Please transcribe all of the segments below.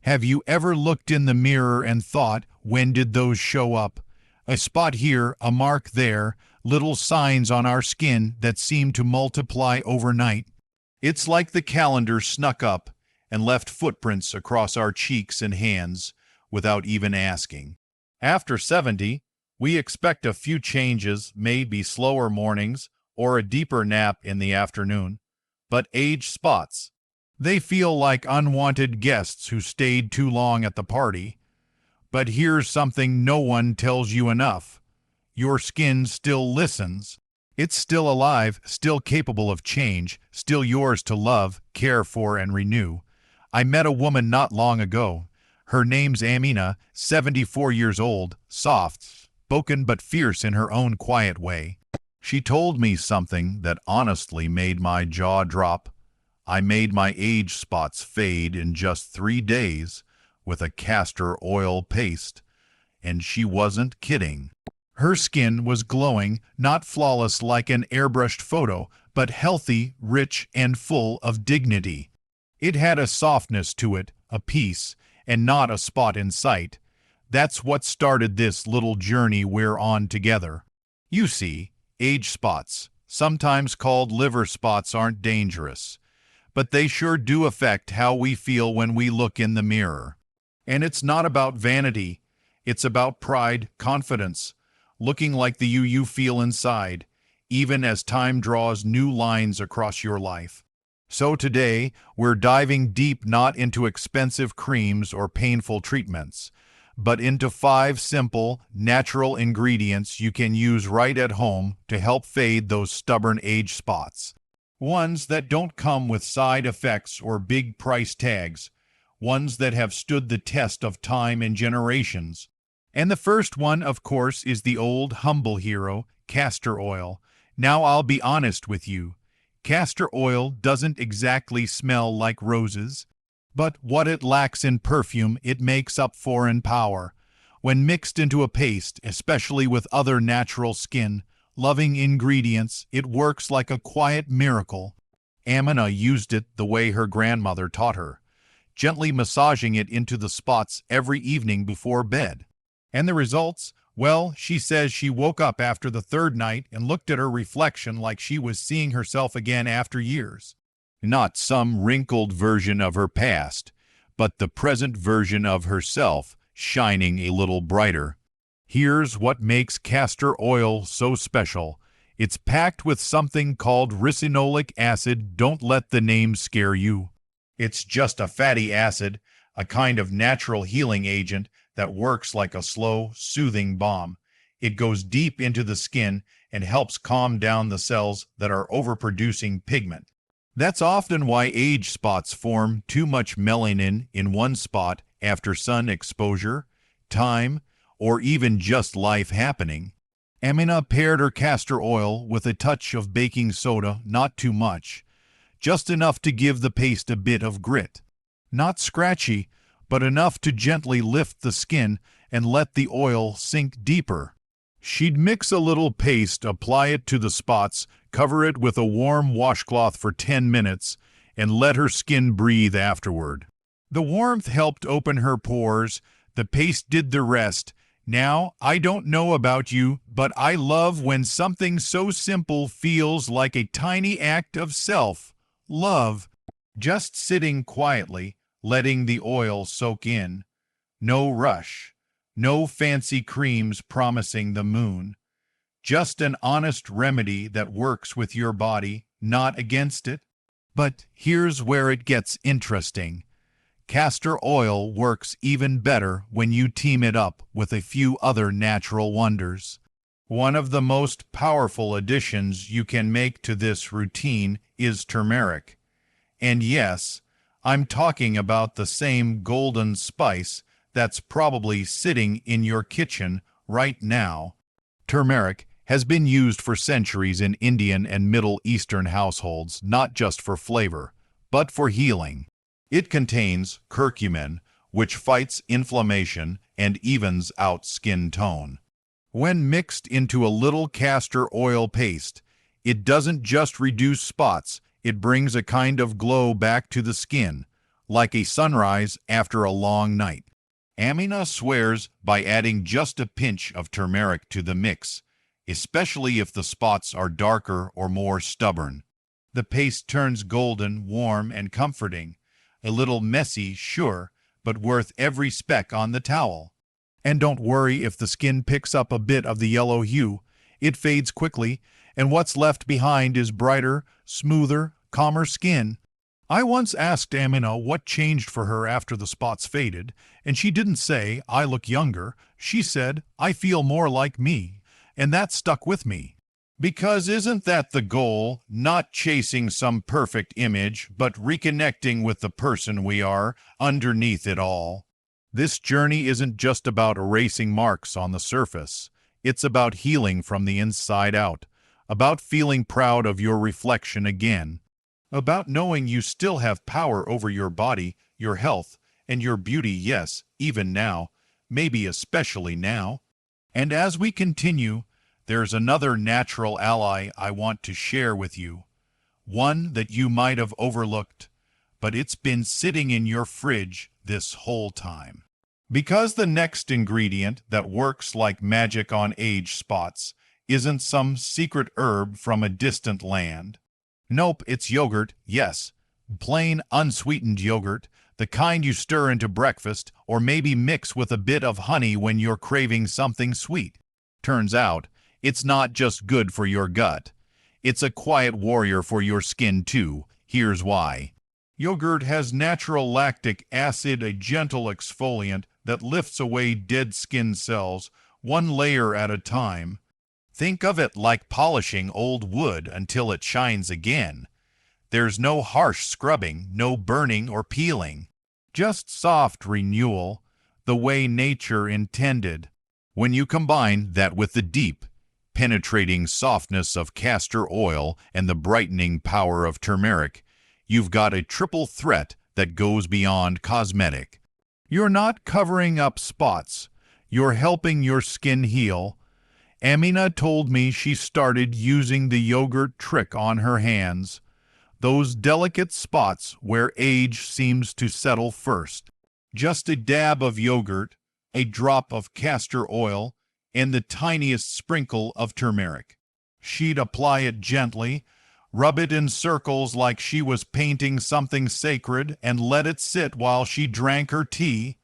Have you ever looked in the mirror and thought, when did those show up? A spot here, a mark there, little signs on our skin that seem to multiply overnight. It's like the calendar snuck up and left footprints across our cheeks and hands without even asking. After 70, we expect a few changes, maybe slower mornings or a deeper nap in the afternoon. But age spots, they feel like unwanted guests who stayed too long at the party. But here's something no one tells you enough. Your skin still listens. It's still alive, still capable of change, still yours to love, care for, and renew. I met a woman not long ago. Her name's Amina, 74 years old, soft-spoken but fierce in her own quiet way. She told me something that honestly made my jaw drop. I made my age spots fade in just 3 days with a castor oil paste, and she wasn't kidding. Her skin was glowing, not flawless like an airbrushed photo, but healthy, rich, and full of dignity. It had a softness to it, a peace, and not a spot in sight. That's what started this little journey we're on together. You see, age spots, sometimes called liver spots, aren't dangerous, but they sure do affect how we feel when we look in the mirror. And it's not about vanity. It's about pride, confidence, looking like the you feel inside, even as time draws new lines across your life. So today, we're diving deep not into expensive creams or painful treatments, but into 5 simple, natural ingredients you can use right at home to help fade those stubborn age spots. Ones that don't come with side effects or big price tags. Ones that have stood the test of time and generations. And the first one, of course, is the old, humble hero, castor oil. Now I'll be honest with you. Castor oil doesn't exactly smell like roses, but what it lacks in perfume, it makes up for in power. When mixed into a paste, especially with other natural skin-loving ingredients, it works like a quiet miracle. Amina used it the way her grandmother taught her, gently massaging it into the spots every evening before bed. And the results? Well, she says she woke up after the 3rd night and looked at her reflection like she was seeing herself again after years. Not some wrinkled version of her past, but the present version of herself, shining a little brighter. Here's what makes castor oil so special. It's packed with something called ricinoleic acid. Don't let the name scare you. It's just a fatty acid, a kind of natural healing agent that works like a slow, soothing balm. It goes deep into the skin and helps calm down the cells that are overproducing pigment. That's often why age spots form. Too much melanin in one spot after sun exposure, time, or even just life happening. Amina paired her castor oil with a touch of baking soda, not too much, just enough to give the paste a bit of grit. Not scratchy, but enough to gently lift the skin and let the oil sink deeper. She'd mix a little paste, apply it to the spots, cover it with a warm washcloth for 10 minutes, and let her skin breathe afterward. The warmth helped open her pores, the paste did the rest. Now, I don't know about you, but I love when something so simple feels like a tiny act of self-love. Just sitting quietly, letting the oil soak in. No rush. No fancy creams promising the moon. Just an honest remedy that works with your body, not against it. But here's where it gets interesting. Castor oil works even better when you team it up with a few other natural wonders. One of the most powerful additions you can make to this routine is turmeric. And yes, I'm talking about the same golden spice that's probably sitting in your kitchen right now. Turmeric has been used for centuries in Indian and Middle Eastern households, not just for flavor, but for healing. It contains curcumin, which fights inflammation and evens out skin tone. When mixed into a little castor oil paste, it doesn't just reduce spots, it brings a kind of glow back to the skin, like a sunrise after a long night. Amina swears by adding just a pinch of turmeric to the mix, especially if the spots are darker or more stubborn. The paste turns golden, warm, and comforting. A little messy, sure, but worth every speck on the towel. And don't worry if the skin picks up a bit of the yellow hue. It fades quickly, and what's left behind is brighter, smoother, calmer skin. I once asked Amina what changed for her after the spots faded, and she didn't say, "I look younger." She said, "I feel more like me." And that stuck with me. Because isn't that the goal? Not chasing some perfect image, but reconnecting with the person we are underneath it all. This journey isn't just about erasing marks on the surface. It's about healing from the inside out, about feeling proud of your reflection again, about knowing you still have power over your body, your health, and your beauty, yes, even now, maybe especially now. And as we continue, there's another natural ally I want to share with you, one that you might have overlooked, but it's been sitting in your fridge this whole time. Because the next ingredient that works like magic on age spots isn't some secret herb from a distant land. Nope, it's yogurt, yes, plain unsweetened yogurt, the kind you stir into breakfast or maybe mix with a bit of honey when you're craving something sweet. Turns out, it's not just good for your gut. It's a quiet warrior for your skin too. Here's why. Yogurt has natural lactic acid, a gentle exfoliant that lifts away dead skin cells, one layer at a time. Think of it like polishing old wood until it shines again. There's no harsh scrubbing, no burning or peeling. Just soft renewal, the way nature intended. When you combine that with the deep, penetrating softness of castor oil and the brightening power of turmeric, you've got a triple threat that goes beyond cosmetic. You're not covering up spots. You're helping your skin heal. Amina told me she started using the yogurt trick on her hands, those delicate spots where age seems to settle first. Just a dab of yogurt, a drop of castor oil, and the tiniest sprinkle of turmeric. She'd apply it gently, rub it in circles like she was painting something sacred, and let it sit while she drank her tea.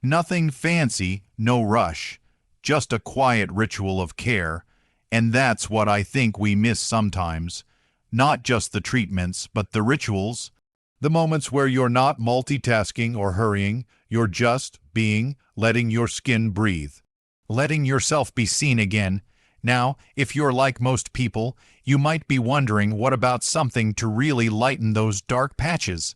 Nothing fancy, no rush, just a quiet ritual of care, and that's what I think we miss sometimes. Not just the treatments, but the rituals, the moments where you're not multitasking or hurrying, you're just being, letting your skin breathe, letting yourself be seen again. Now, if you're like most people, you might be wondering, what about something to really lighten those dark patches?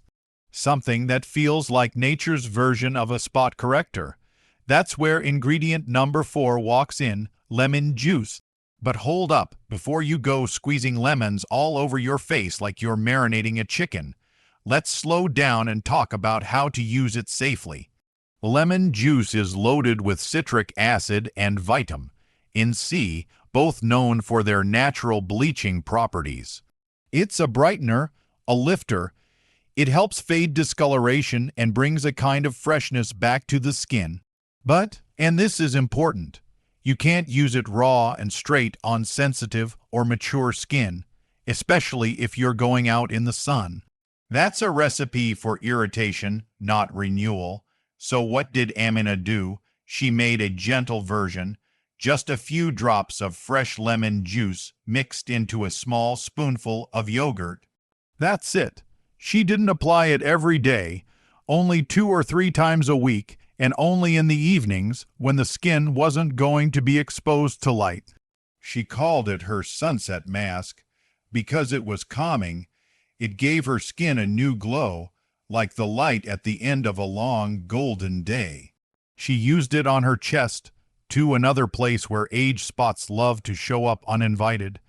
Something that feels like nature's version of a spot corrector. That's where ingredient number 4 walks in, lemon juice. But hold up, before you go squeezing lemons all over your face like you're marinating a chicken, let's slow down and talk about how to use it safely. Lemon juice is loaded with citric acid and vitamin C, both known for their natural bleaching properties. It's a brightener, a lifter. It helps fade discoloration and brings a kind of freshness back to the skin. But, and this is important, you can't use it raw and straight on sensitive or mature skin, especially if you're going out in the sun. That's a recipe for irritation, not renewal. So what did Amina do? She made a gentle version, just a few drops of fresh lemon juice mixed into a small spoonful of yogurt. That's it. She didn't apply it every day, only 2 or 3 times a week, and only in the evenings when the skin wasn't going to be exposed to light. She called it her sunset mask because it was calming. It gave her skin a new glow, like the light at the end of a long golden day. She used it on her chest, too, another place where age spots love to show up uninvited.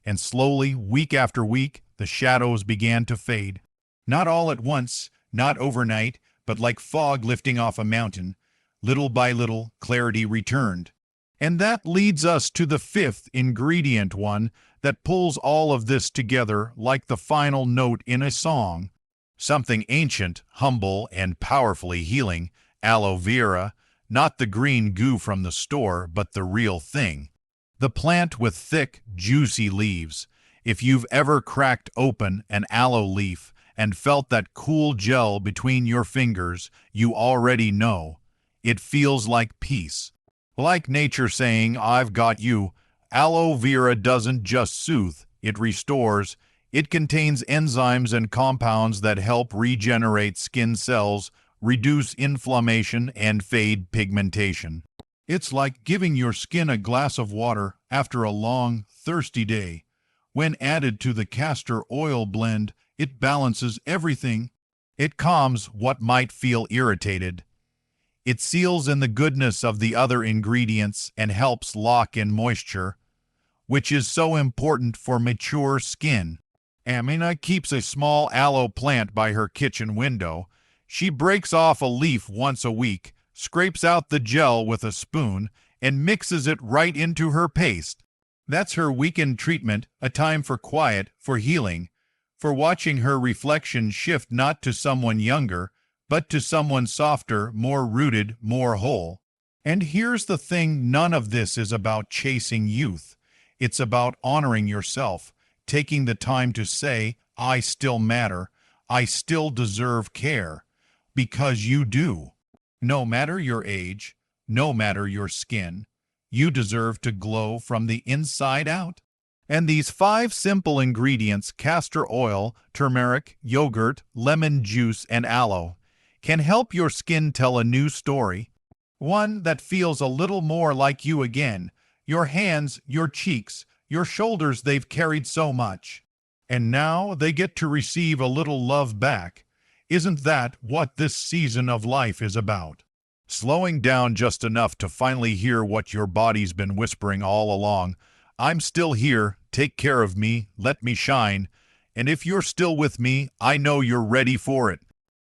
And slowly, week after week, the shadows began to fade. Not all at once, not overnight, but like fog lifting off a mountain. Little by little, clarity returned. And that leads us to the 5th ingredient, one that pulls all of this together like the final note in a song. Something ancient, humble, and powerfully healing. Aloe vera, not the green goo from the store, but the real thing. The plant with thick, juicy leaves. If you've ever cracked open an aloe leaf and felt that cool gel between your fingers, you already know. It feels like peace. Like nature saying, "I've got you." Aloe vera doesn't just soothe, it restores. It contains enzymes and compounds that help regenerate skin cells, reduce inflammation, and fade pigmentation. It's like giving your skin a glass of water after a long, thirsty day. When added to the castor oil blend, it balances everything. It calms what might feel irritated. It seals in the goodness of the other ingredients and helps lock in moisture, which is so important for mature skin. Amina keeps a small aloe plant by her kitchen window. She breaks off a leaf once a week, scrapes out the gel with a spoon, and mixes it right into her paste. That's her weekend treatment, a time for quiet, for healing, for watching her reflection shift not to someone younger, but to someone softer, more rooted, more whole. And here's the thing, none of this is about chasing youth. It's about honoring yourself, taking the time to say, "I still matter, I still deserve care," because you do. No matter your age, no matter your skin, you deserve to glow from the inside out. And these 5 simple ingredients, castor oil, turmeric, yogurt, lemon juice, and aloe, can help your skin tell a new story. One that feels a little more like you again. Your hands, your cheeks, your shoulders they've carried so much. And now they get to receive a little love back. Isn't that what this season of life is about? Slowing down just enough to finally hear what your body's been whispering all along. I'm still here, take care of me, let me shine. And if you're still with me, I know you're ready for it.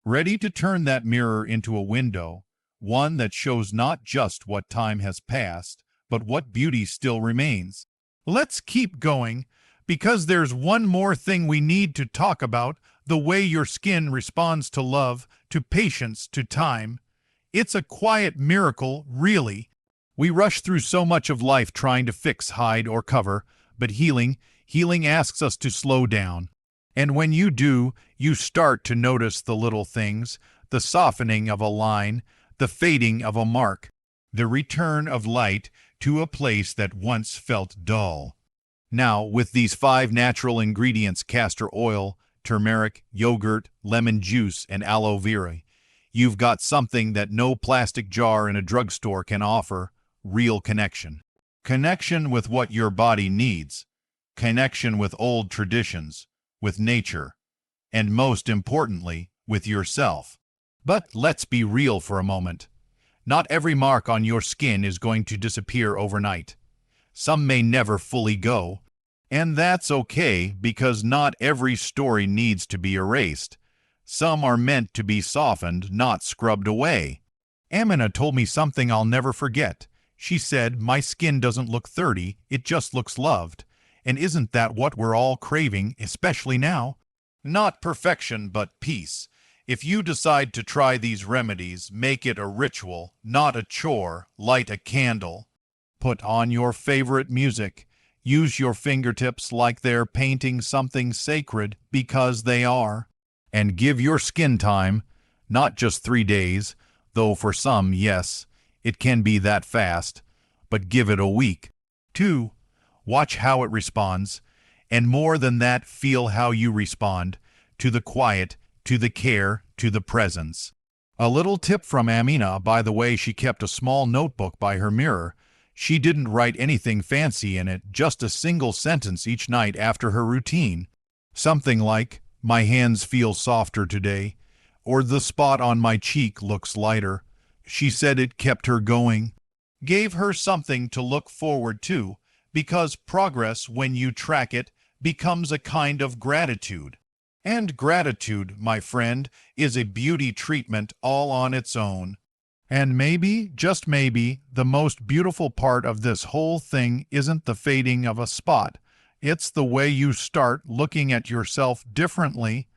Ready to turn that mirror into a window, one that shows not just what time has passed, but what beauty still remains. Let's keep going, because there's one more thing we need to talk about, the way your skin responds to love, to patience, to time. It's a quiet miracle, really. We rush through so much of life trying to fix, hide, or cover, but healing asks us to slow down. And when you do, you start to notice the little things, the softening of a line, the fading of a mark, the return of light to a place that once felt dull. Now, with these 5 natural ingredients, castor oil, turmeric, yogurt, lemon juice, and aloe vera, you've got something that no plastic jar in a drugstore can offer: real connection. Connection with what your body needs. Connection with old traditions, with nature, and most importantly, with yourself. But let's be real for a moment. Not every mark on your skin is going to disappear overnight. Some may never fully go, and that's okay, because not every story needs to be erased. Some are meant to be softened, not scrubbed away. Amina told me something I'll never forget. She said, "My skin doesn't look 30, it just looks loved." And isn't that what we're all craving, especially now? Not perfection, but peace. If you decide to try these remedies, make it a ritual, not a chore. Light a candle. Put on your favorite music. Use your fingertips like they're painting something sacred, because they are. And give your skin time, not just 3 days, though for some, yes, it can be that fast, but give it a week. 2. Watch how it responds, and more than that, feel how you respond to the quiet, to the care, to the presence. A little tip from Amina, by the way, she kept a small notebook by her mirror. She didn't write anything fancy in it, just a single sentence each night after her routine. Something like, "My hands feel softer today," or "The spot on my cheek looks lighter." She said it kept her going, gave her something to look forward to, because progress, when you track it, becomes a kind of gratitude. And gratitude, my friend, is a beauty treatment all on its own. And maybe, just maybe, the most beautiful part of this whole thing isn't the fading of a spot. It's the way you start looking at yourself differently.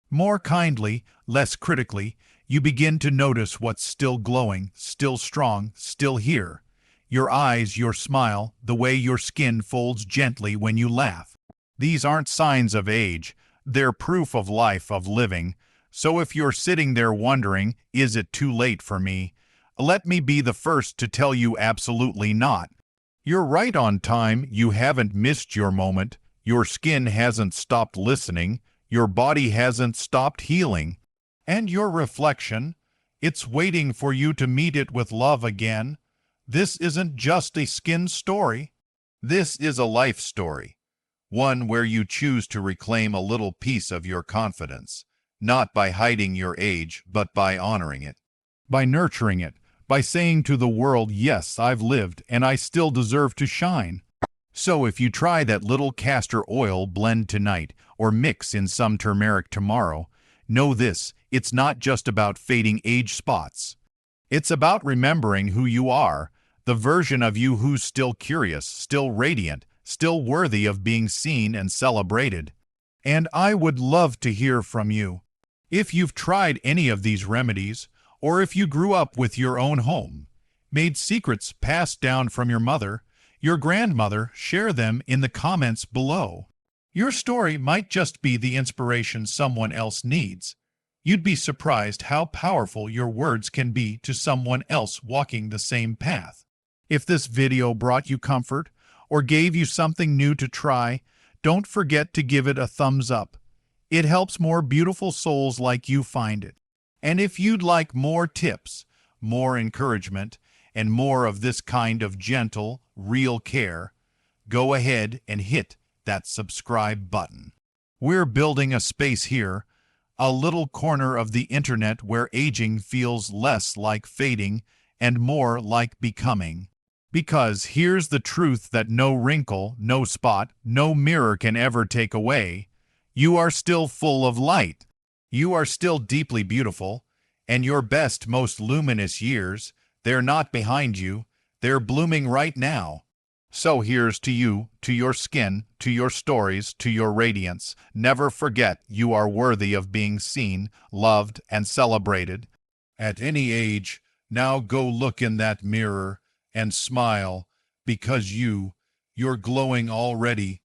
More kindly, less critically, you begin to notice what's still glowing, still strong, still here. Your eyes, your smile, the way your skin folds gently when you laugh. These aren't signs of age, they're proof of life, of living. So if you're sitting there wondering, is it too late for me? Let me be the first to tell you absolutely not. You're right on time, you haven't missed your moment, your skin hasn't stopped listening, your body hasn't stopped healing. And your reflection, it's waiting for you to meet it with love again. This isn't just a skin story. This is a life story. One where you choose to reclaim a little piece of your confidence, not by hiding your age, but by honoring it, by nurturing it, by saying to the world, yes, I've lived and I still deserve to shine. So if you try that little castor oil blend tonight or mix in some turmeric tomorrow, know this, it's not just about fading age spots. It's about remembering who you are, the version of you who's still curious, still radiant, still worthy of being seen and celebrated. And I would love to hear from you. If you've tried any of these remedies, or if you grew up with your own home, made secrets passed down from your mother, your grandmother, share them in the comments below. Your story might just be the inspiration someone else needs. You'd be surprised how powerful your words can be to someone else walking the same path. If this video brought you comfort or gave you something new to try, don't forget to give it a thumbs up. It helps more beautiful souls like you find it. And if you'd like more tips, more encouragement, and more of this kind of gentle, real care, go ahead and hit that subscribe button. We're building a space here, a little corner of the internet where aging feels less like fading and more like becoming. Because here's the truth that no wrinkle, no spot, no mirror can ever take away. You are still full of light. You are still deeply beautiful, and your best, most luminous years, they're not behind you, they're blooming right now. So here's to you, to your skin, to your stories, to your radiance. Never forget you are worthy of being seen, loved, and celebrated. At any age, now go look in that mirror and smile, because you're glowing already.